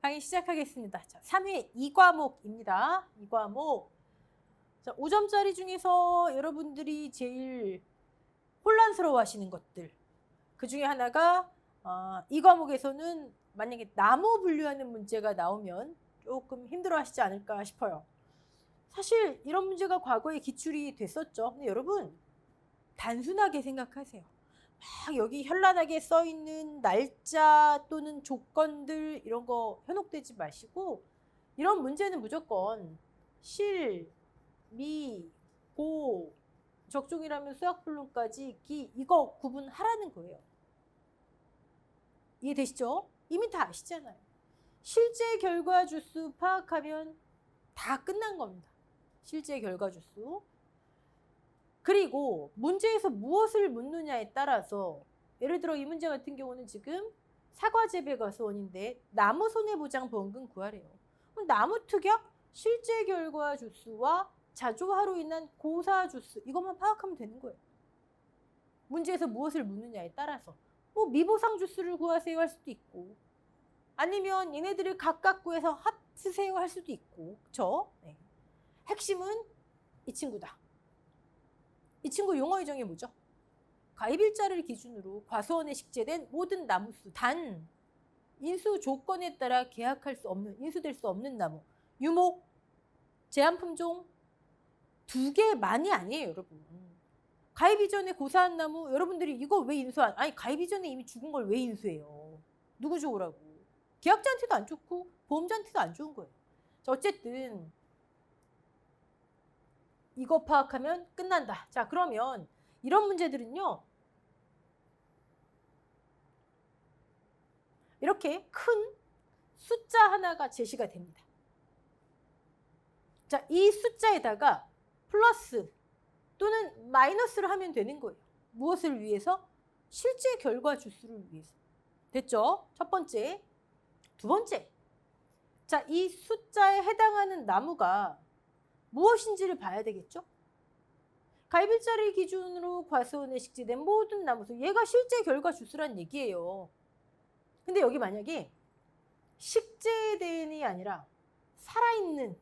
강의 시작하겠습니다. 자, 3회 2과목입니다. 2과목. 자, 5점짜리 중에서 여러분들이 제일 혼란스러워 하시는 것들. 그 중에 하나가 이 과목에서는 만약에 나무 분류하는 문제가 나오면 조금 힘들어 하시지 않을까 싶어요. 사실 이런 문제가 과거에 기출이 됐었죠. 근데 여러분 단순하게 생각하세요. 막 여기 현란하게 써 있는 날짜 또는 조건들 이런 거 현혹되지 마시고 이런 문제는 무조건 실, 미, 고, 적종이라면 수학불문까지 기 이거 구분하라는 거예요. 이해되시죠? 이미 다 아시잖아요. 실제 결과 주수 파악하면 다 끝난 겁니다. 실제 결과 주수. 그리고 문제에서 무엇을 묻느냐에 따라서 예를 들어 이 문제 같은 경우는 지금 사과재배과수원인데 나무 손해보장보험금 구하래요. 그럼 나무 특약, 실제 결과 주수와 자조하로 인한 고사 주수 이것만 파악하면 되는 거예요. 문제에서 무엇을 묻느냐에 따라서 뭐 미보상 주수를 구하세요 할 수도 있고 아니면 얘네들을 각각 구해서 합쓰세요 할 수도 있고 그쵸? 네. 핵심은 이 친구다. 이 친구 용어 의정이 뭐죠? 가입일자를 기준으로 과수원에 식재된 모든 나무수 단 인수 조건에 따라 계약할 수 없는 인수될 수 없는 나무 유목, 제한품종 2개만이 아니에요 여러분. 가입 이전에 고사한 나무 여러분들이 이거 왜 인수한 아니 가입 이전에 이미 죽은 걸 왜 인수해요? 누구 좋으라고? 계약자한테도 안 좋고 보험자한테도 안 좋은 거예요. 자, 어쨌든 이거 파악하면 끝난다. 자, 그러면 이런 문제들은요. 이렇게 큰 숫자 하나가 제시가 됩니다. 자, 이 숫자에다가 플러스 또는 마이너스를 하면 되는 거예요. 무엇을 위해서? 실제 결과 주수를 위해서. 됐죠? 첫 번째. 두 번째. 자, 이 숫자에 해당하는 나무가 무엇인지를 봐야 되겠죠? 가입일자를 기준으로 과수원에 식재된 모든 나무수 얘가 실제 결과 주수란 얘기예요. 근데 여기 만약에 식재된이 아니라 살아있는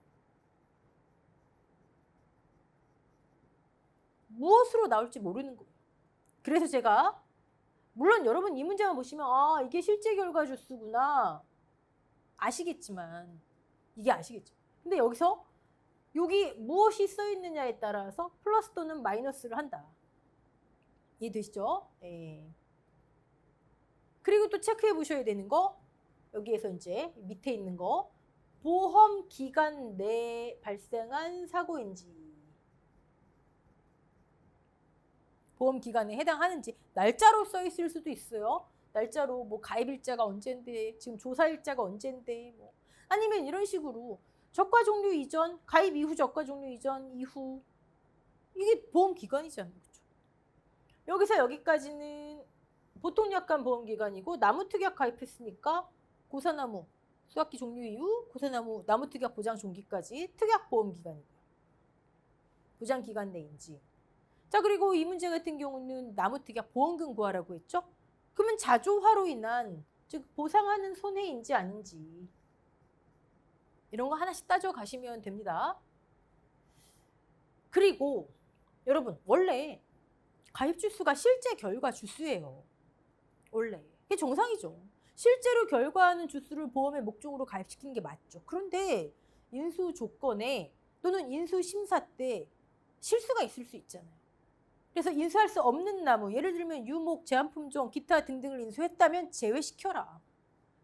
무엇으로 나올지 모르는 거예요. 그래서 제가 물론 여러분 이 문제만 보시면 아 이게 실제 결과 주수구나 아시겠지만 이게 아시겠죠. 근데 여기서 여기 무엇이 써 있느냐에 따라서 플러스 또는 마이너스를 한다. 이해되시죠? 네. 그리고 또 체크해 보셔야 되는 거 여기에서 이제 밑에 있는 거 보험 기간 내에 발생한 사고인지 보험 기간에 해당하는지 날짜로 써 있을 수도 있어요. 날짜로 뭐 가입일자가 언젠데 지금 조사일자가 언젠데 뭐 아니면 이런 식으로 적과 종료 이전 가입 이후 적과 종료 이전 이후 이게 보험 기간이잖아요. 그렇죠? 여기서 여기까지는 보통 약관 보험 기간이고 나무 특약 가입했으니까 고사나무 수확기 종료 이후 고사나무 나무 특약 보장 종기까지 특약 보험 기간이고요. 보장 기간 내인지. 자, 그리고 이 문제 같은 경우는 나무 특약 보험금 구하라고 했죠? 그러면 자조화로 인한 즉 보상하는 손해인지 아닌지 이런 거 하나씩 따져 가시면 됩니다. 그리고 여러분 원래 가입 주수가 실제 결과 주수예요. 원래 이게 정상이죠. 실제로 결과하는 주수를 보험의 목적으로 가입시키는 게 맞죠. 그런데 인수 조건에 또는 인수 심사 때 실수가 있을 수 있잖아요. 그래서 인수할 수 없는 나무, 예를 들면 유목, 제한품종, 기타 등등을 인수했다면 제외시켜라.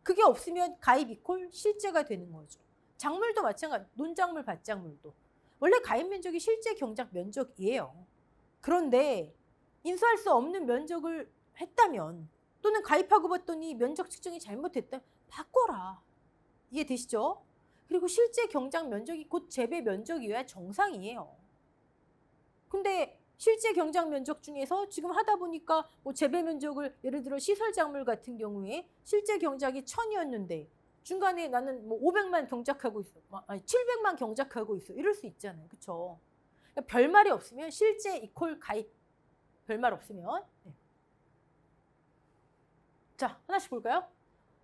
그게 없으면 가입 이퀄 실제가 되는 거죠. 작물도 마찬가지, 논작물, 밭작물도. 원래 가입 면적이 실제 경작 면적이에요. 그런데 인수할 수 없는 면적을 했다면 또는 가입하고 봤더니 면적 측정이 잘못됐다면 바꿔라. 이해되시죠? 그리고 실제 경작 면적이 곧 재배 면적이어야 정상이에요. 근데 실제 경작 면적 중에서 지금 하다 보니까 뭐 재배 면적을 예를 들어 시설 작물 같은 경우에 실제 경작이 1000이었는데 중간에 나는 뭐 500만 경작하고 있어. 아니 700만 경작하고 있어. 이럴 수 있잖아요. 그렇죠? 그러니까 별말이 없으면 실제 이퀄 가입. 별말 없으면. 네. 자, 하나씩 볼까요?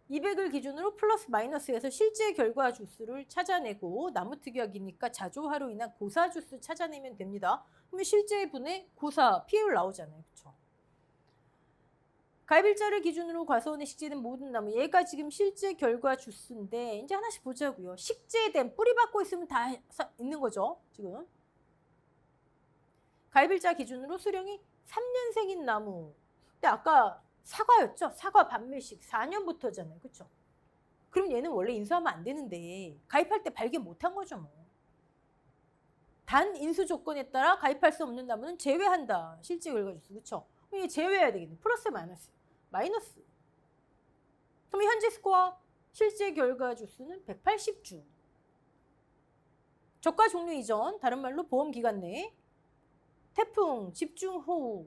200을 기준으로 플러스 마이너스에서 실제 결과 주수를 찾아내고 나무특약이니까 자조화로 인한 고사 주수 찾아내면 됩니다. 그러면 실제 분의 고사 피해율 나오잖아요. 그렇죠? 가입일자를 기준으로 과소원에 식재된 모든 나무. 얘가 지금 실제 결과 주수인데 이제 하나씩 보자고요. 식재된 뿌리 받고 있으면 다 있는 거죠. 지금. 가입일자 기준으로 수령이 3년생인 나무. 근데 아까 사과였죠? 사과 반매식 4년부터잖아요. 그렇죠? 그럼 얘는 원래 인수하면 안 되는데 가입할 때 발견 못한 거죠. 뭐. 단 인수 조건에 따라 가입할 수 없는 나무는 제외한다. 실제 결과 주수. 그렇죠? 그럼 얘 제외해야 되겠네. 플러스 마이너스. 마이너스. 그럼 현재 스코어 실제 결과 주수는 180주. 저가 종료 이전, 다른 말로 보험 기간 내 태풍, 집중호우.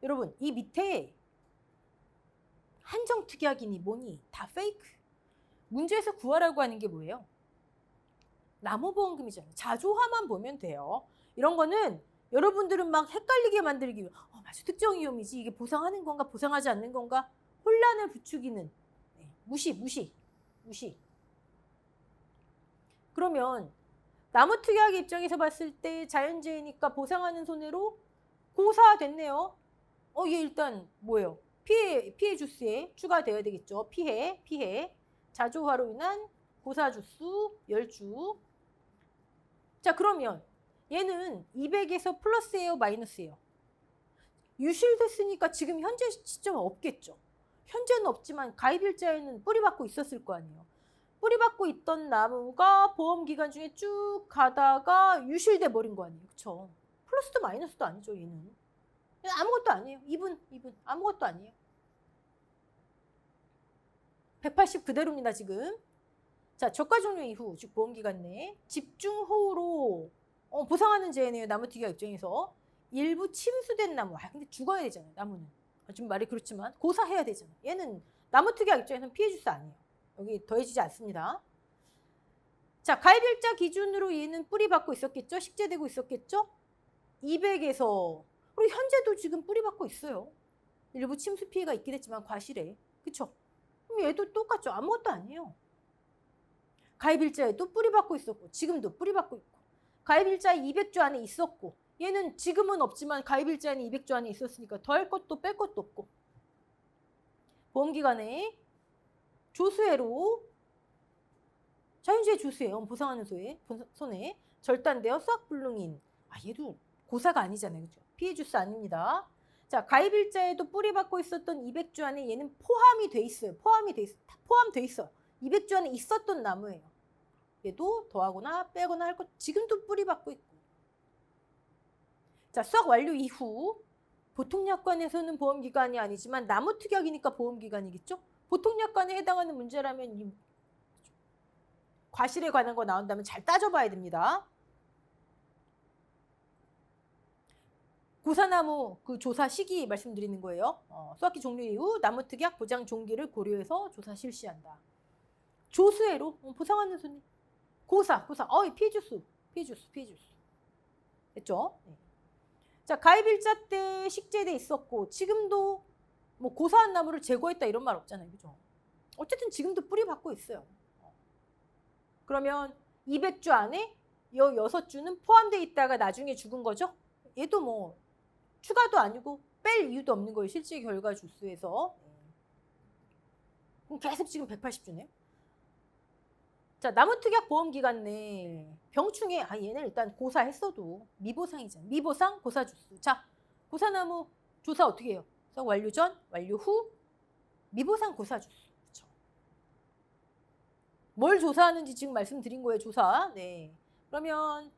여러분 이 밑에 한정특약이니 뭐니 다 페이크. 문제에서 구하라고 하는 게 뭐예요? 나무보험금이잖아요. 자조화만 보면 돼요. 이런 거는 여러분들은 막 헷갈리게 만들기 위해 맞아 특정 위험이지 이게 보상하는 건가 보상하지 않는 건가 혼란을 부추기는 무시. 그러면 나무특약 입장에서 봤을 때 자연재해니까 보상하는 손해로 고사됐네요. 얘 일단 뭐예요? 피해 주수에 추가되어야 되겠죠. 피해. 자조화로 인한 고사 주수 10주. 자, 그러면 얘는 200에서 플러스예요, 마이너스예요? 유실됐으니까 지금 현재 시점은 없겠죠. 현재는 없지만 가입일자에는 뿌리박고 있었을 거 아니에요. 뿌리박고 있던 나무가 보험기간 중에 쭉 가다가 유실돼 버린 거 아니에요. 그렇죠? 플러스도 마이너스도 아니죠, 얘는. 아무것도 아니에요. 2분. 아무것도 아니에요. 180 그대로입니다, 지금. 자, 저가 종료 이후, 즉 보험기간 내 집중호우로 보상하는 재해네요. 나무특약 입장에서. 일부 침수된 나무. 근데 죽어야 되잖아요, 나무는. 좀 말이 그렇지만 고사해야 되잖아요. 얘는 나무특약 입장에서는 피해 주수 아니에요. 여기 더해지지 않습니다. 자, 가입일자 기준으로 얘는 뿌리 받고 있었겠죠? 식재되고 있었겠죠? 200에서 그리고 현재도 지금 뿌리 받고 있어요. 일부 침수 피해가 있긴 했지만 과실에. 그쵸? 그럼 얘도 똑같죠. 아무것도 아니에요. 가입일자에도 뿌리 받고 있었고 지금도 뿌리 받고 있고 가입일자에 200주 안에 있었고 얘는 지금은 없지만 가입일자에는 200주 안에 있었으니까 더할 것도 뺄 것도 없고 보험기간에 조수해로 자연재해 조수해요. 보상하는 손해 절단되어 수확불능인. 얘도 고사가 아니잖아요. 그죠? 피해 주수 아닙니다. 자, 가입일자에도 뿌리 받고 있었던 200주 안에 얘는 포함이 돼 있어요. 포함돼 있어요. 200주 안에 있었던 나무예요. 얘도 더하거나 빼거나 할 것 지금도 뿌리 받고 있고. 자, 수확 완료 이후 보통약관에서는 보험기간이 아니지만 나무특약이니까 보험기간이겠죠? 보통약관에 해당하는 문제라면 이 과실에 관한 거 나온다면 잘 따져봐야 됩니다. 고사나무 그 조사 시기 말씀드리는 거예요. 수확기 종료 이후 나무특약 보장 종기를 고려해서 조사 실시한다. 조수해로 보상하는 손님. 고사. 피해 주수. 됐죠? 네. 자, 가입일자 때 식재돼 있었고 지금도 뭐 고사한 나무를 제거했다 이런 말 없잖아요. 그죠? 어쨌든 지금도 뿌리 받고 있어요. 그러면 200주 안에 이 6주는 포함되어 있다가 나중에 죽은 거죠? 얘도 뭐 추가도 아니고 뺄 이유도 없는 거예요. 실제 결과 주수에서. 그럼 계속 지금 180주네요. 자, 나무특약 보험기간 내 병충해. 얘는 일단 고사했어도 미보상이잖아요. 미보상 고사주수. 자, 고사나무 조사 어떻게 해요? 완료 전, 완료 후 미보상 고사주수. 그렇죠? 뭘 조사하는지 지금 말씀드린 거예요. 조사. 네. 그러면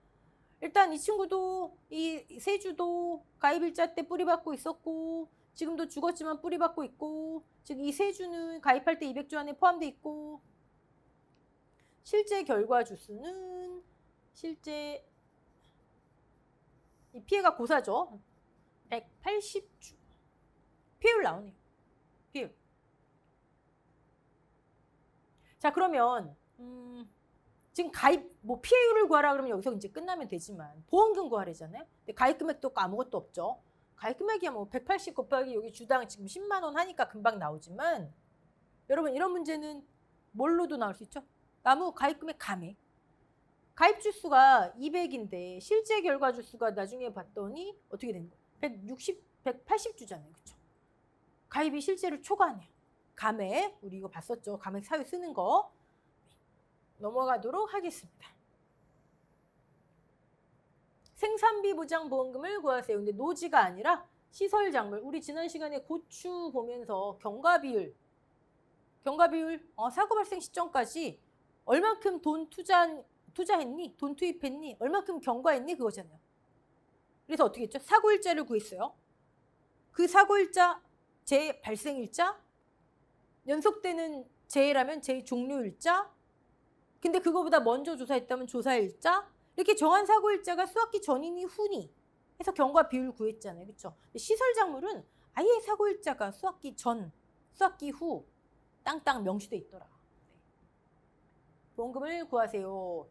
일단 이 친구도 이 세주도 가입일자 때 뿌리받고 있었고 지금도 죽었지만 뿌리받고 있고 즉 이 세주는 가입할 때 200주 안에 포함돼 있고 실제 결과 주수는 실제 이 피해가 고사죠. 180주. 피해율 나오네요. 피해율. 자, 그러면 지금 가입 뭐 피해율을 구하라 그러면 여기서 이제 끝나면 되지만 보험금 구하래잖아요. 근데 가입 금액도 아무것도 없죠. 가입 금액이야 뭐 180 곱하기 여기 주당 지금 10만 원 하니까 금방 나오지만 여러분 이런 문제는 뭘로도 나올 수 있죠? 나무 가입금액 감액. 가입 주수가 200인데 실제 결과 주수가 나중에 봤더니 어떻게 된 거예요? 180주잖아요. 그렇죠? 가입이 실제로 초과하네요. 감액, 우리 이거 봤었죠? 감액 사유 쓰는 거. 넘어가도록 하겠습니다. 생산비 보장 보험금을 구하세요. 근데 노지가 아니라 시설 작물. 우리 지난 시간에 고추 보면서 경과 비율, 사고 발생 시점까지 얼만큼 돈 투자했니? 돈 투입했니? 얼만큼 경과했니? 그거잖아요. 그래서 어떻게 했죠? 사고일자를 구했어요. 그 사고일자, 재 발생일자, 연속되는 재해라면 재해 종료일자, 근데 그거보다 먼저 조사했다면 조사일자, 이렇게 정한 사고일자가 수학기 전이니 후니 해서 경과 비율 구했잖아요. 그렇죠? 시설 작물은 아예 사고일자가 수학기 전, 수학기 후 땅땅 명시돼 있더라. 보험금을 구하세요.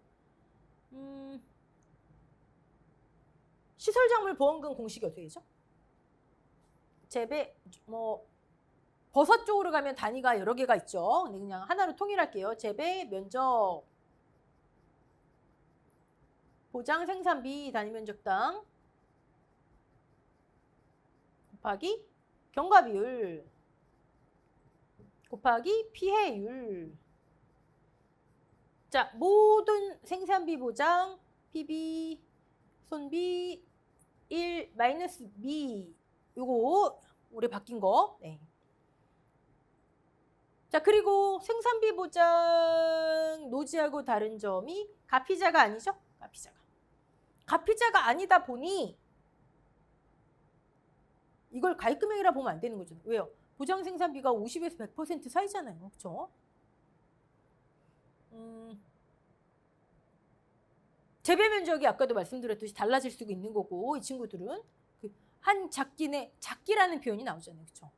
시설 작물 보험금 공식이 어떻게 되죠? 재배 버섯 쪽으로 가면 단위가 여러 개가 있죠. 근데 그냥 하나로 통일할게요. 재배 면적 보장 생산비 단위 면적당 곱하기 경과 비율 곱하기 피해율. 자, 모든 생산비 보장 PB 손비 1 마이너스 B 요거 올해 바뀐 거. 네. 자, 그리고 생산비 보장 노지하고 다른 점이 가피자가 아니죠? 가피자가 아니다 보니 이걸 가입금액이라 보면 안 되는 거죠. 왜요? 보장 생산비가 50에서 100% 사이잖아요. 그렇죠? 재배 면적이 아까도 말씀드렸듯이 달라질 수가 있는 거고 이 친구들은 한 작기 내 작기라는 표현이 나오잖아요. 그렇죠?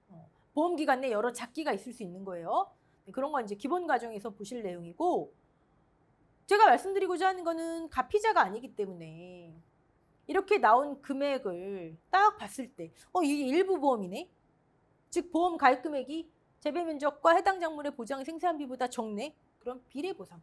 보험 기간 내 여러 작기가 있을 수 있는 거예요. 그런 건 이제 기본 과정에서 보실 내용이고 제가 말씀드리고자 하는 거는 가피자가 아니기 때문에 이렇게 나온 금액을 딱 봤을 때 이게 일부 보험이네. 즉 보험 가입 금액이 재배 면적과 해당 작물의 보장 생산비보다 적네. 그럼 비례보상.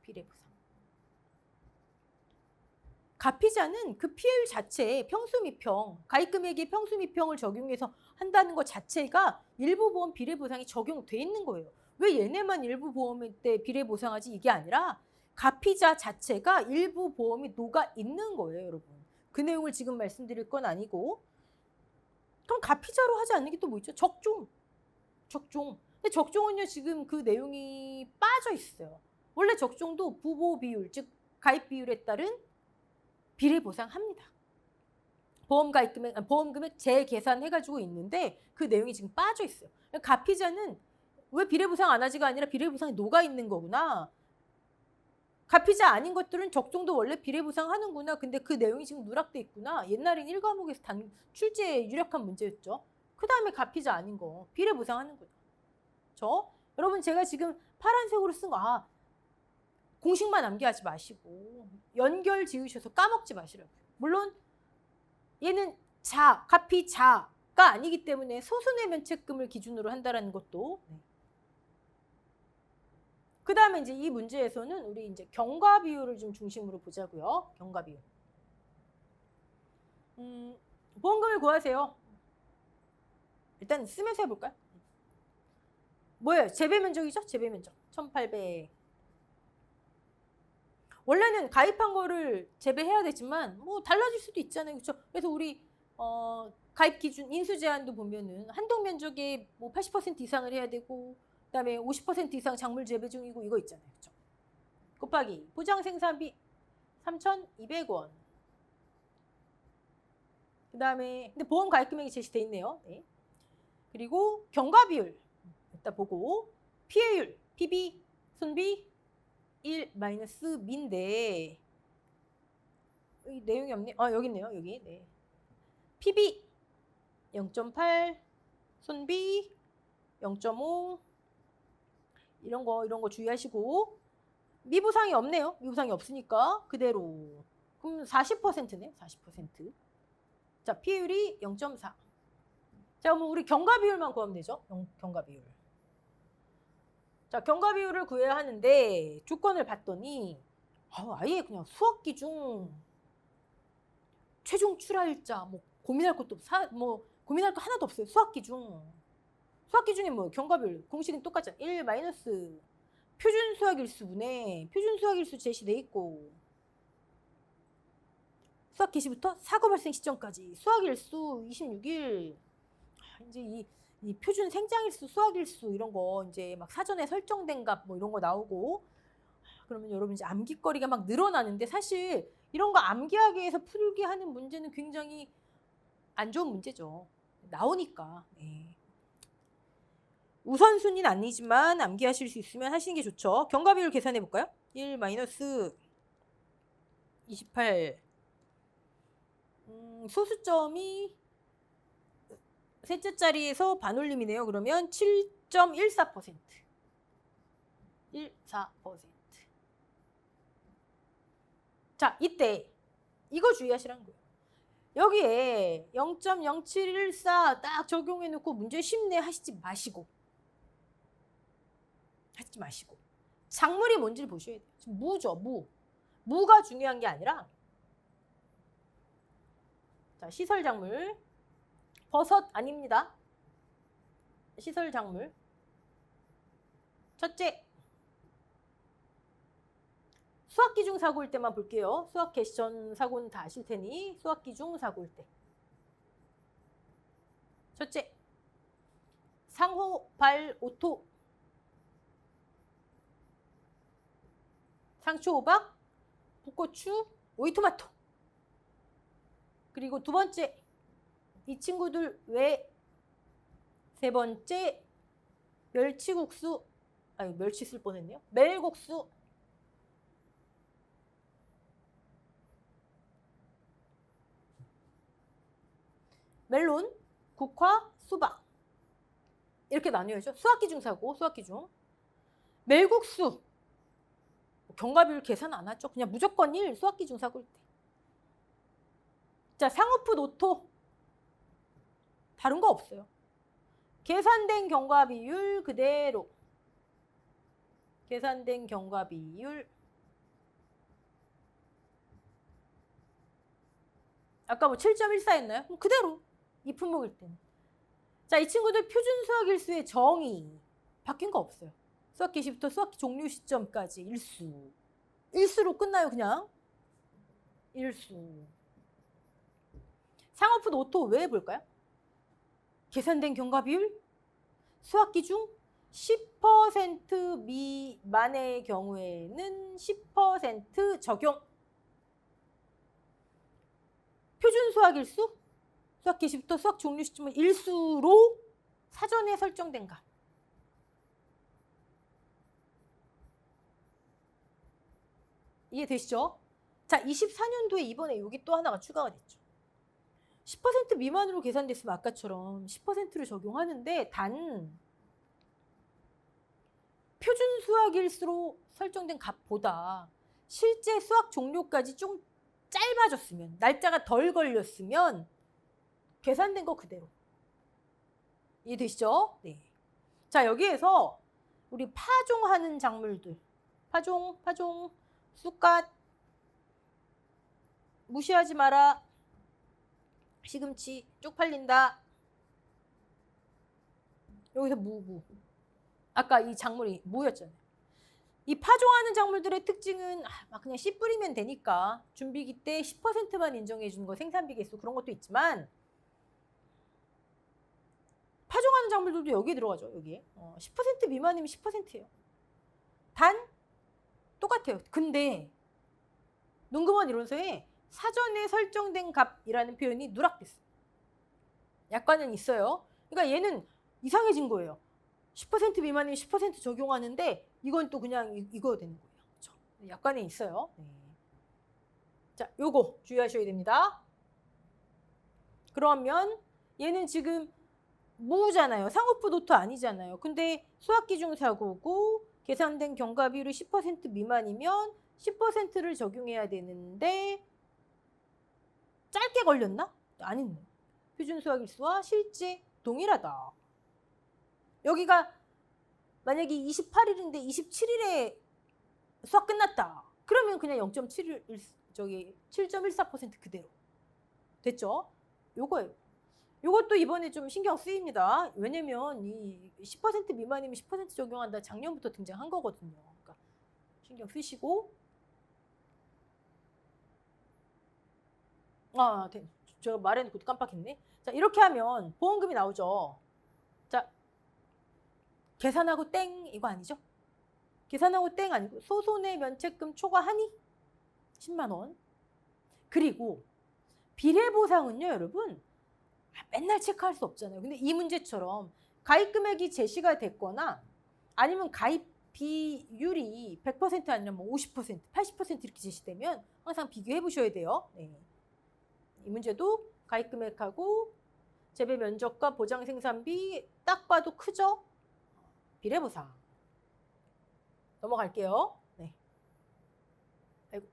가피자는 그 피해율 자체에 평수 미평, 가입 금액의 평수 미평을 적용해서 한다는 것 자체가 일부 보험 비례보상이 적용돼 있는 거예요. 왜 얘네만 일부 보험 때 비례보상하지 이게 아니라 가피자 자체가 일부 보험이 녹아 있는 거예요, 여러분. 그 내용을 지금 말씀드릴 건 아니고 그럼 가피자로 하지 않는 게 또 뭐 있죠? 적종. 근데 적종은요 지금 그 내용이 빠져 있어요. 원래 적종도 부보 비율, 즉 가입 비율에 따른 비례보상합니다. 보험 금액 재계산해가지고 있는데 그 내용이 지금 빠져 있어요. 가피자는 왜 비례보상 안 하지가 아니라 비례보상이 녹아 있는 거구나. 가피자 아닌 것들은 적종도 원래 비례보상 하는구나. 근데 그 내용이 지금 누락돼 있구나. 옛날엔 1과목에서 출제에 유력한 문제였죠. 그 다음에 가피자 아닌 거 비례보상 하는구나. 여러분 제가 지금 파란색으로 쓴 거 공식만 암기하지 마시고 연결 지으셔서 까먹지 마시라고요. 물론 얘는 가피자가 아니기 때문에 소수내 면책금을 기준으로 한다라는 것도. 그 다음에 이제 이 문제에서는 우리 이제 경과 비율을 좀 중심으로 보자고요. 경과 비율. 보험금을 구하세요. 일단 쓰면서 해볼까요? 뭐예요? 재배 면적이죠? 재배 면적. 1800. 원래는 가입한 거를 재배해야 되지만 뭐 달라질 수도 있잖아요. 그렇죠? 그래서 우리 가입 기준 인수 제한도 보면은 한동 면적의 뭐 80% 이상을 해야 되고 그다음에 50% 이상 작물 재배 중이고 이거 있잖아요. 그렇죠? 곱하기 보장 생산비 3,200원. 그다음에 근데 보험 가입 금액이 제시돼 있네요. 네. 그리고 경과 비율 일단 보고 피해율 PB 손비 1 마이너스 미인데 여기 내용이 없네. 여기 있네요. 여기. 네. PB 0.8 손비 0.5 이런 거 주의하시고 미보상이 없네요. 미보상이 없으니까 그대로. 그럼 40%네. 40%. 자, 피해율이 0.4. 자, 그럼 우리 경과 비율만 구하면 되죠. 경과 비율. 자, 경과 비율을 구해야 하는데 조건을 봤더니 아예 그냥 수학기 중 최종 출하일자 뭐 고민할 것도 고민할 거 하나도 없어요. 수학기 중. 수학기 중에 뭐 경과 비율 공식은 똑같잖아. 1 마이너스 표준 수학일수분에 표준 수학일수 제시돼 있고 수학 개시부터 사고 발생 시점까지 수학일수 26일. 이제 이 표준 생장일수, 수학일수 이런 거 이제 막 사전에 설정된 값 뭐 이런 거 나오고 그러면 여러분 이제 암기거리가 막 늘어나는데 사실 이런 거 암기하기 위해서 풀게 하는 문제는 굉장히 안 좋은 문제죠. 나오니까. 네. 우선순위는 아니지만 암기하실 수 있으면 하시는 게 좋죠. 경과 비율 계산해 볼까요? 1 마이너스 28 소수점이 셋째 자리에서 반올림이네요. 그러면 7.14%. 14%. 자, 이때 이거 주의하시라는 거예요. 여기에 0.0714 딱 적용해 놓고 문제 쉽네 하시지 마시고. 작물이 뭔지를 보셔야 돼요. 지금 무죠, 무. 무가 중요한 게 아니라 자, 시설 작물. 버섯 아닙니다. 시설 작물. 첫째, 수학기 중 사고일 때만 볼게요. 수학 개시전 사고는 다 아실 테니 수학기 중 사고일 때. 첫째, 상호, 발, 오토. 상추, 호박, 풋고추, 오이토마토. 그리고 두 번째, 이 친구들 외 세 번째, 멸치국수. 아니, 멸치 쓸 뻔했네요. 멜국수. 멜론, 국화, 수박. 이렇게 나뉘어져. 수학기 중 사고, 수학기 중. 멜국수. 경과 비율 계산 안 하죠. 그냥 무조건 1, 수학기 중 사고일 때. 자, 상호풋 오토. 다른 거 없어요. 계산된 경과 비율 그대로. 계산된 경과 비율. 아까 뭐 7.14 했나요? 그럼 그대로. 이 품목일 때는. 자, 이 친구들 표준 수학일수의 정의. 바뀐 거 없어요. 수학 개시부터 수학 종료 시점까지 일수. 일수로 끝나요, 그냥. 일수. 상호풋 오토 왜 볼까요? 계산된 경과 비율 수학기 중 10% 미만의 경우에는 10% 적용. 표준 수학일수 수학 개시부터 수학 종료 시점은 일수로 사전에 설정된 값. 이해되시죠? 자, 24년도에 이번에 여기 또 하나가 추가가 됐죠. 10% 미만으로 계산됐으면 아까처럼 10%를 적용하는데 단 표준 수학일수로 설정된 값보다 실제 수학 종료까지 좀 짧아졌으면, 날짜가 덜 걸렸으면 계산된 거 그대로. 이해되시죠? 네. 자, 여기에서 우리 파종하는 작물들. 파종, 쑥갓, 무시하지 마라. 시금치, 쪽팔린다. 여기서 무. 아까 이 작물이 무였잖아요. 이 파종하는 작물들의 특징은 막 그냥 씨 뿌리면 되니까 준비기 때 10%만 인정해 주는 거, 생산비 개수 그런 것도 있지만 파종하는 작물들도 여기에 들어가죠. 여기에 10% 미만이면 10%예요. 단 똑같아요. 근데 농금원 이론서에 사전에 설정된 값이라는 표현이 누락됐어요. 약관은 있어요. 그러니까 얘는 이상해진 거예요. 10% 미만이면 10% 적용하는데 이건 또 그냥 이거 되는 거예요. 그렇죠? 약관에 있어요. 네. 자, 요거 주의하셔야 됩니다. 그러면 얘는 지금 무잖아요. 상호풋 오토 아니잖아요. 근데 수학기 중 사고고 계산된 경과 비율이 10% 미만이면 10%를 적용해야 되는데 짧게 걸렸나? 아니네. 표준 수학일수와 실제 동일하다. 여기가 만약에 28일인데 27일에 수학 끝났다. 그러면 그냥 7.14% 그대로. 됐죠? 요거예요. 요것도 이번에 좀 신경 쓰입니다. 왜냐면 이 10% 미만이면 10% 적용한다. 작년부터 등장한 거거든요. 그러니까 신경 쓰시고. 제가 말해놓고 깜빡했네. 자, 이렇게 하면 보험금이 나오죠. 자, 계산하고 땡 이거 아니죠? 계산하고 땡 아니고 소손해 면책금 초과하니 10만 원. 그리고 비례보상은요, 여러분. 맨날 체크할 수 없잖아요. 근데 이 문제처럼 가입 금액이 제시가 됐거나 아니면 가입 비율이 100% 아니라 뭐 50%, 80% 이렇게 제시되면 항상 비교해 보셔야 돼요. 네. 이 문제도 가입 금액하고 재배 면적과 보장 생산비 딱 봐도 크죠? 비례보상. 넘어갈게요. 네. 아이고.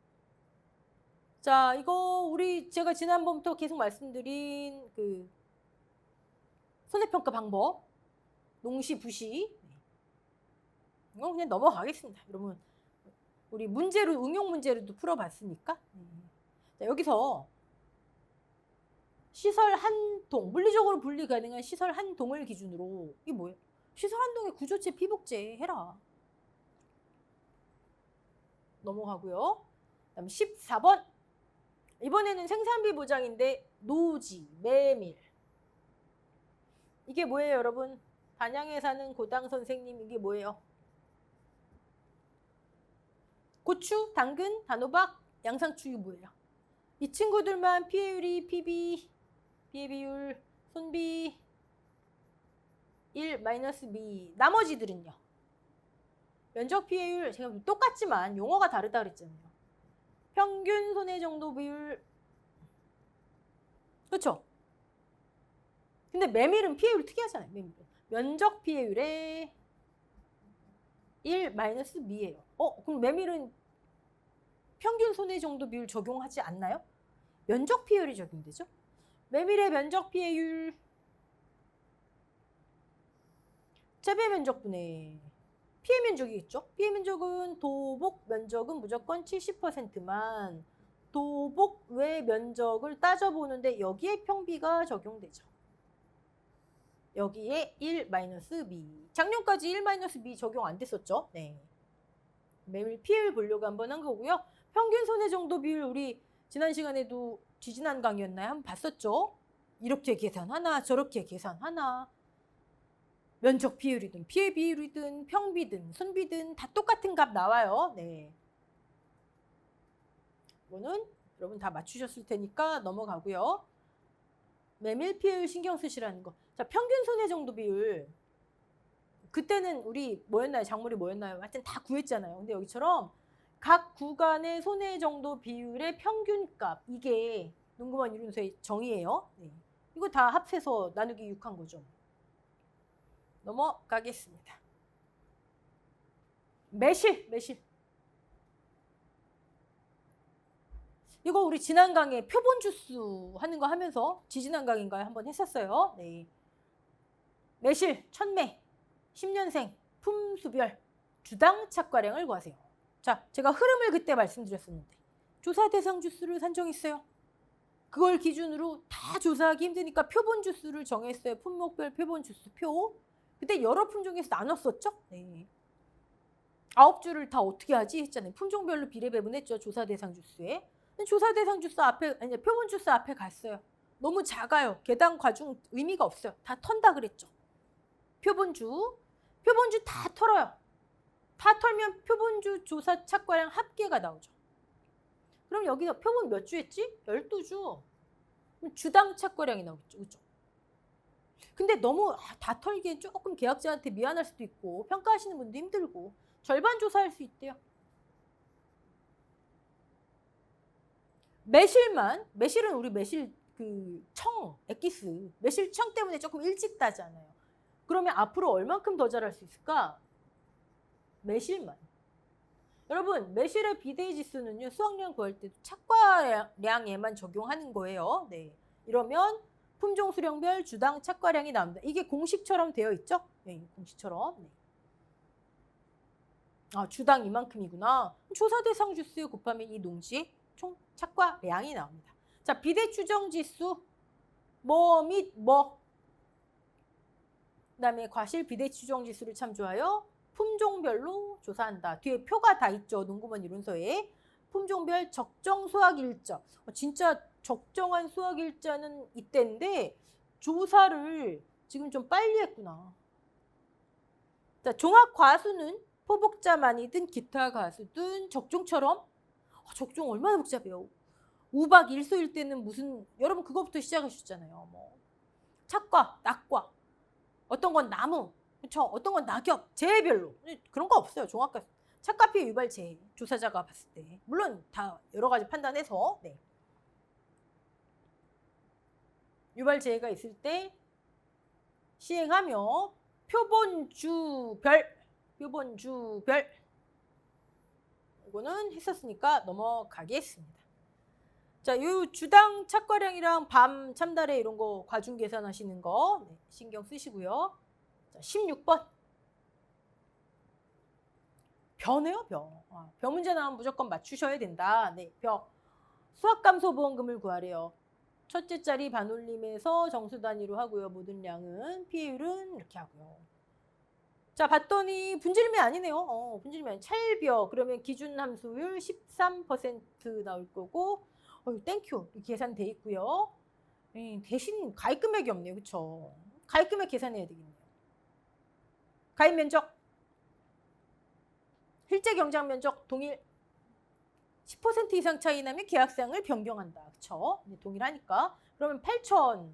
자, 이거 제가 지난번부터 계속 말씀드린 그 손해평가 방법, 농시, 부시. 이건 그냥 넘어가겠습니다. 여러분, 우리 문제로, 응용 문제로도 풀어봤으니까. 자, 여기서 시설 한 동, 물리적으로 분리 가능한 시설 한 동을 기준으로, 이게 뭐예요? 시설 한 동에 구조체, 피복제 해라. 넘어가고요. 그다음 14번. 이번에는 생산비 보장인데 노지, 메밀. 이게 뭐예요, 여러분? 단양에 사는 고당 선생님, 이게 뭐예요? 고추, 당근, 단호박, 양상추, 이게 뭐예요? 이 친구들만 피해율이 PB, 피해 비율, 손비 1 마이너스 B. 나머지들은요? 면적 피해율, 제가 똑같지만 용어가 다르다 그랬잖아요. 평균 손해 정도 비율. 그렇죠? 근데 메밀은 피해율이 특이하잖아요. 메밀은. 면적 피해율의 1 마이너스 B예요. 그럼 메밀은 평균 손해 정도 비율 적용하지 않나요? 면적 피해율이 적용되죠? 메밀의 면적 피해율 재배 면적분의 피해 면적이 있죠? 피해 면적은 도복 면적은 무조건 70%만 도복 외 면적을 따져보는데 여기에 평비가 적용되죠. 여기에 1-B. 작년까지 1-B 적용 안 됐었죠? 네. 메밀 피해율 보려고 한번 한 거고요. 평균 손해 정도 비율 우리 지난 시간에도 지지난 강의였나요? 한번 봤었죠? 이렇게 계산하나 저렇게 계산하나 면적 비율이든 피해 비율이든 평비든 손비든 다 똑같은 값 나와요. 네. 이거는 여러분 다 맞추셨을 테니까 넘어가고요. 메밀 피해율 신경 쓰시라는 거. 자, 평균 손해 정도 비율. 그때는 우리 뭐였나요? 작물이 뭐였나요? 하여튼 다 구했잖아요. 근데 여기처럼 각 구간의 손해 정도 비율의 평균값. 이게 농구만 이론서의 정의예요. 네. 이거 다 합해서 나누기 6한 거죠. 넘어가겠습니다. 매실. 이거 우리 지난 강의에 표본 주수 하는 거 하면서 지지난 강의인가요? 한번 했었어요. 네. 매실, 천매, 10년생, 품수별, 주당 착과량을 구하세요. 자, 제가 흐름을 그때 말씀드렸었는데 조사 대상 주수를 산정했어요. 그걸 기준으로 다 조사하기 힘드니까 표본 주수를 정했어요. 품목별 표본 주수 표. 그때 여러 품종에서 나눴었죠? 네. 9주를 다 어떻게 하지 했잖아요. 품종별로 비례 배분했죠. 조사 대상 주수에. 조사 대상 주수 앞에, 아니 표본 주수 앞에 갔어요. 너무 작아요. 계단 과중 의미가 없어요. 다 턴다 그랬죠. 표본주 다 털어요. 다 털면 표본주 조사 착과량 합계가 나오죠. 그럼 여기서 표본 몇 주 했지? 12주. 그럼 주당 착과량이 나오겠죠. 그렇죠? 근데 너무 다 털기엔 조금 계약자한테 미안할 수도 있고 평가하시는 분도 힘들고 절반 조사할 수 있대요. 매실은 우리 매실 그 청, 엑기스, 매실청 때문에 조금 일찍 따잖아요. 그러면 앞으로 얼만큼 더 자랄 수 있을까? 매실만. 여러분, 매실의 비대위 지수는요, 수확량 구할 때도 착과량에만 적용하는 거예요. 네. 이러면 품종 수령별 주당 착과량이 나옵니다. 이게 공식처럼 되어 있죠? 네, 공식처럼. 네. 아, 주당 이만큼이구나. 조사 대상 주수 곱하면 이 농지의 총 착과량이 나옵니다. 자, 비대 추정 지수 뭐 및 뭐. 그다음에 과실 비대 추정 지수를 참조하여 품종별로 조사한다. 뒤에 표가 다 있죠. 농구먼 이론서에. 품종별 적정 수확 일자. 진짜 적정한 수확 일자는 이때인데 조사를 지금 좀 빨리 했구나. 자, 종합 과수는 포복자 많이든 기타 과수든 적종처럼 적종 얼마나 복잡해요. 우박 일소일 때는 무슨 여러분 그거부터 시작하셨잖아요. 뭐 착과, 낙과, 어떤 건 나무, 그렇죠? 어떤 건 낙엽, 재해별로 그런 거 없어요. 종합과수. 착과 피해 유발 재해 조사자가 봤을 때 물론 다 여러 가지 판단해서 네. 유발 재해가 있을 때 시행하며 표본주별 이거는 했었으니까 넘어가겠습니다. 자, 요 주당 착과량이랑 밤 참달에 이런 거 과중 계산하시는 거 네, 신경 쓰시고요. 자, 16번. 벼네요, 벼. 벼 문제 나오면 무조건 맞추셔야 된다. 네, 벼. 수확감소보험금을 구하래요. 첫째 자리 반올림에서 정수 단위로 하고요. 모든 양은 피해율은 이렇게 하고요. 자, 봤더니 분질미 아니네요. 분질미 아니. 찰벼. 그러면 기준 함수율 13% 나올 거고 땡큐. 계산돼 있고요. 대신 가입 금액이 없네요. 그렇죠? 가입 금액 계산해야 되겠네요. 가입 면적. 실제 경작 면적 동일. 10% 이상 차이 나면 계약사항을 변경한다. 그렇죠? 네, 동일하니까. 그러면 8,000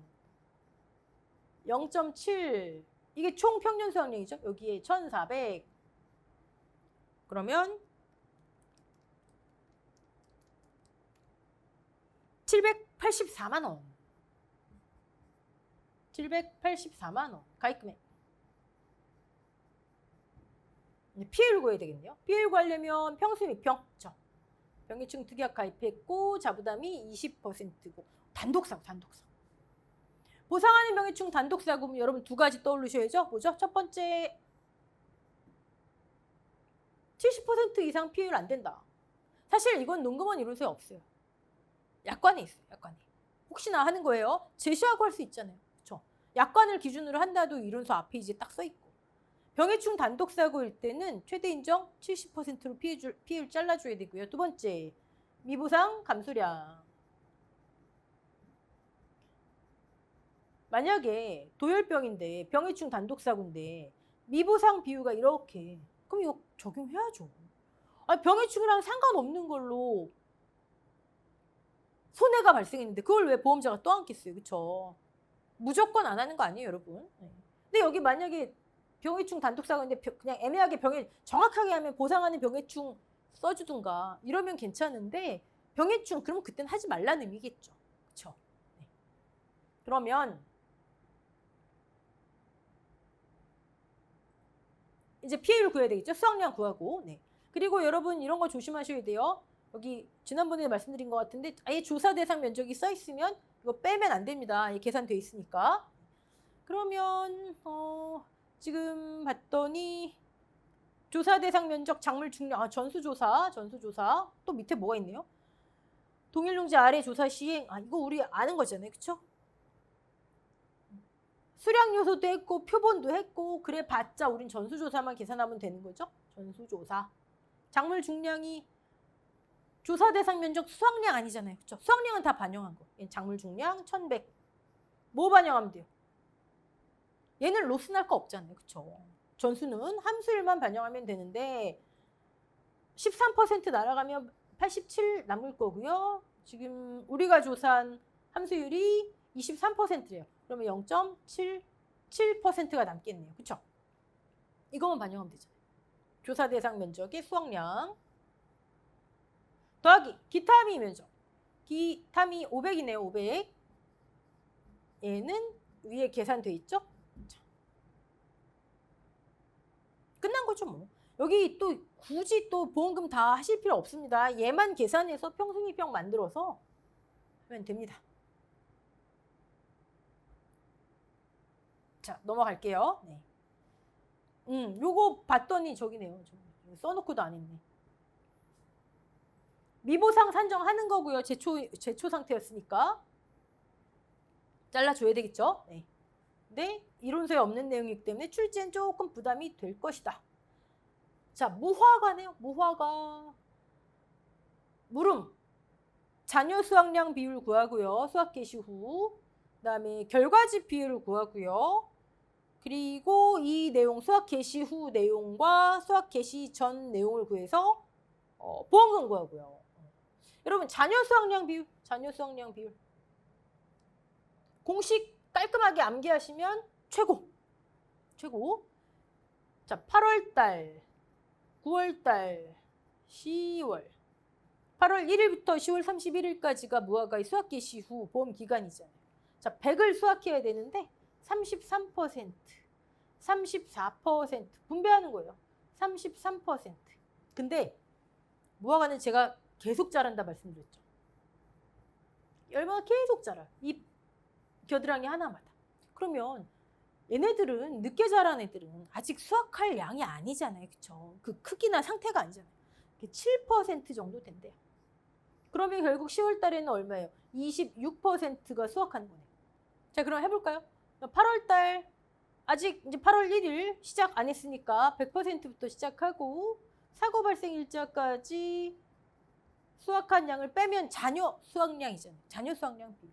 0.7 이게 총 평균 수확량이죠. 여기에 1,400 그러면 784만 원. 784만 원. 가입금액. 피해율 구해야 되겠네요. 피해율 구하려면 평수 미평. 그렇죠? 병해충 특약 가입했고 자부담이 20%고 단독사고. 보상하는 병해충 단독사고면 여러분 두 가지 떠올리셔야죠. 뭐죠? 첫 번째 70% 이상 피해율 안 된다. 사실 이건 농구먼 이론서에 없어요. 약관에 있어요. 약관에. 혹시나 하는 거예요. 제시하고 할 수 있잖아요. 그렇죠? 약관을 기준으로 한다도 이론서 앞에 이제 딱 써 있고. 병해충 단독사고일 때는 최대 인정 70%로 피해율 잘라줘야 되고요. 두 번째, 미보상 감소량. 만약에 도열병인데 병해충 단독사고인데 미보상 비율가 이렇게 그럼 이거 적용해야죠. 병해충이랑 상관없는 걸로 손해가 발생했는데 그걸 왜 보험자가 떠안겠어요. 그렇죠? 무조건 안 하는 거 아니에요, 여러분. 근데 여기 만약에 병해충 단독사고인데 그냥 애매하게 정확하게 하면 보상하는 병해충 써주든가 이러면 괜찮은데 병해충 그러면 그때는 하지 말라는 의미겠죠. 그렇죠? 네. 그러면 이제 피해율 구해야 되겠죠. 수확량 구하고. 네. 그리고 여러분 이런 거 조심하셔야 돼요. 여기 지난번에 말씀드린 것 같은데 아예 조사 대상 면적이 써 있으면 이거 빼면 안 됩니다. 계산돼 있으니까. 그러면 지금 봤더니 조사 대상 면적 작물 중량 전수조사 또 밑에 뭐가 있네요. 동일농지 아래 조사 시행 이거 우리 아는 거잖아요. 그쵸? 수량 요소도 했고 표본도 했고 그래 봤자 우린 전수조사만 계산하면 되는 거죠. 전수조사. 작물 중량이 조사 대상 면적 수확량 아니잖아요. 그쵸? 수확량은 다 반영한 거. 작물 중량 1,100. 뭐 반영하면 돼요? 얘는 로스 날 거 없잖아요. 그쵸? 전수는 함수율만 반영하면 되는데 13% 날아가면 87 남을 거고요. 지금 우리가 조사한 함수율이 23%래요. 그러면 0.77%가 남겠네요. 그쵸? 이거만 반영하면 되잖아요. 조사 대상 면적의 수확량 더하기 기타 함의 면적. 기타 함이 500이네요. 500. 얘는 위에 계산돼 있죠? 끝난 거죠 뭐. 여기 또 굳이 또 보험금 다 하실 필요 없습니다. 얘만 계산해서 평수미평 만들어서 하면 됩니다. 자, 넘어갈게요. 네. 요거 봤더니 저기네요. 써놓고도 안 했네. 미보상 산정하는 거고요. 제초 상태였으니까. 잘라줘야 되겠죠? 네. 근데 이론서에 없는 내용이기 때문에 출제는 조금 부담이 될 것이다. 자, 무화과네요. 무화과. 물음. 자녀 수확량 비율 구하고요. 수확 개시 후. 그다음에 결과지 비율을 구하고요. 그리고 이 내용 수확 개시 후 내용과 수확 개시 전 내용을 구해서 보험금 구하고요. 여러분 자녀 수확량 비율, 자녀 수확량 비율. 공식 깔끔하게 암기하시면 최고. 최고. 자, 8월 달, 9월 달, 10월. 8월 1일부터 10월 31일까지가 무화과의 수확 개시 후 보험 기간이잖아요. 자, 100을 수확해야 되는데 33%, 34% 분배하는 거예요. 33%. 근데 무화과는 제가 계속 자란다 말씀드렸죠. 얼마나 계속 자라요. 이 겨드랑이 하나마다. 그러면 얘네들은 늦게 자란 애들은 아직 수확할 양이 아니잖아요. 그쵸? 그 크기나 상태가 아니잖아요. 7% 정도 된대요. 그러면 결국 10월 달에는 얼마예요? 26%가 수확하는 거네요. 자, 그럼 해볼까요? 8월 달 아직 이제 8월 1일 시작 안 했으니까 100%부터 시작하고 사고 발생 일자까지 수확한 양을 빼면 자녀 수확량이잖아요. 자녀 수확량 비율.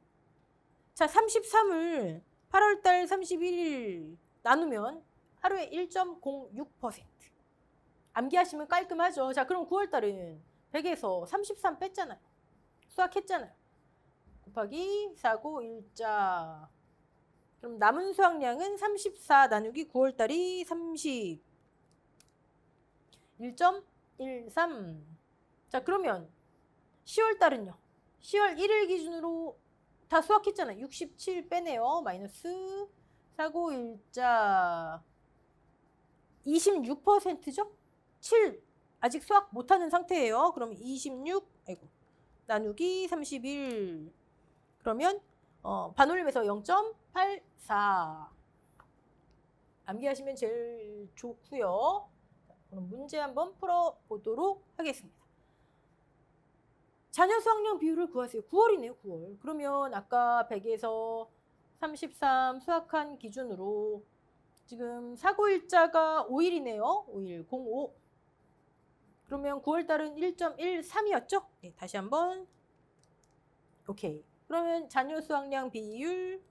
자, 33을 8월 달 31일 나누면 하루에 1.06%. 암기하시면 깔끔하죠. 자, 그럼 9월 달은 100에서 33 뺐잖아요. 수확했잖아요. 곱하기 사고 일자. 그럼 남은 수확량은 34 나누기 9월 달이 30. 1.13. 자, 그러면 10월 달은요. 10월 1일 기준으로 다 수확했잖아요. 67 빼네요. 마이너스 사고 일자 26%죠? 7 아직 수확 못하는 상태예요. 그럼 26 나누기 31 그러면 반올림에서 0.84 암기하시면 제일 좋고요. 그럼 문제 한번 풀어보도록 하겠습니다. 자녀 수확량 비율을 구하세요. 9월이네요. 9월. 그러면 아까 100에서 33 수확한 기준으로 지금 사고일자가 5일이네요. 5일 05. 그러면 9월 달은 1.13이었죠? 네, 다시 한번. 오케이. 그러면 자녀 수확량 비율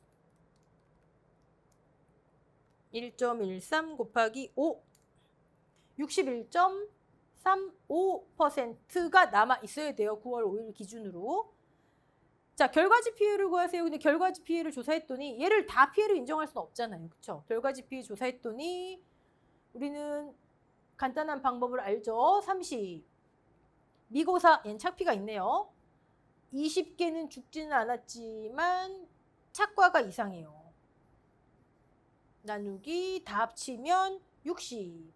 1.13 곱하기 5. 61.35%가 남아 있어야 돼요. 9월 5일 기준으로. 자, 결과지 피해를 구하세요. 근데 결과지 피해를 조사했더니 얘를 다 피해를 인정할 수는 없잖아요. 그렇죠? 결과지 피해 조사했더니 우리는 간단한 방법을 알죠. 30. 미고사, 얘는 착피가 있네요. 20개는 죽지는 않았지만 착과가 이상해요. 나누기 다 합치면 60.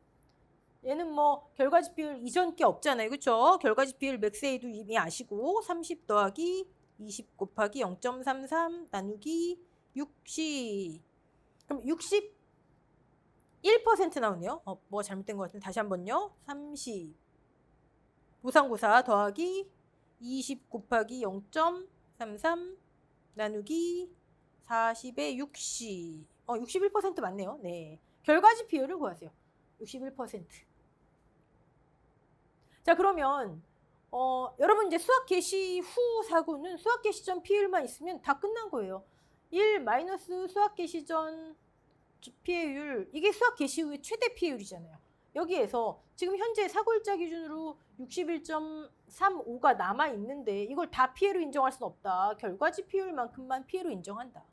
얘는 뭐 결과지 비율 이전 게 없잖아요. 그렇죠? 결과지 비율 맥스에이도 이미 아시고 30 더하기 20 곱하기 0.33 나누기 60. 그럼 61% 나오네요. 뭐가 잘못된 것 같은데 다시 한번요. 30 무상고사 더하기 20 곱하기 0.33 나누기 40에 60. 61% 맞네요. 네. 결과지 비율을 구하세요. 61%. 자, 그러면 여러분 이제 수학 개시 후 사고는 수학 개시 전 피해율만 있으면 다 끝난 거예요. 1 마이너스 수학 개시 전 피해율, 이게 수학 개시 후의 최대 피해율이잖아요. 여기에서 지금 현재 사고일자 기준으로 61.35가 남아있는데 이걸 다 피해로 인정할 수는 없다. 결과지 피해율만큼만 피해로 인정한다.